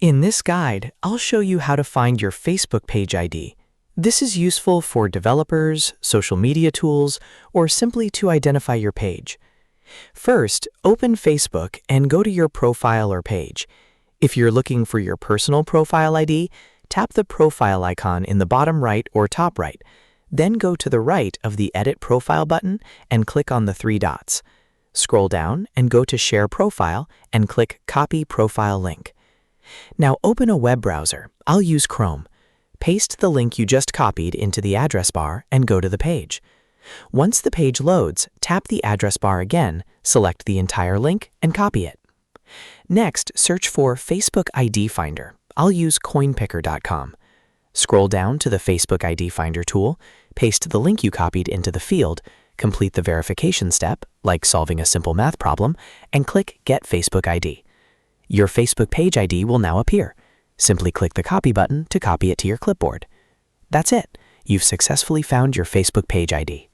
In this guide, I'll show you how to find your Facebook page ID. This is useful for developers, social media tools, or simply to identify your page. First, open Facebook and go to your profile or page. If you're looking for your personal profile ID, tap the profile icon in the bottom right or top right. Then go to the right of the Edit Profile button and click on the three dots. Scroll down and go to Share Profile and click Copy Profile Link. Now open a web browser. I'll use Chrome. Paste the link you just copied into the address bar and go to the page. Once the page loads, tap the address bar again, select the entire link, and copy it. Next, search for Facebook ID Finder. I'll use coinpicker.com. Scroll down to the Facebook ID Finder tool, paste the link you copied into the field, complete the verification step, like solving a simple math problem, and click Get Facebook ID. Your Facebook page ID will now appear. Simply click the Copy button to copy it to your clipboard. That's it. You've successfully found your Facebook page ID.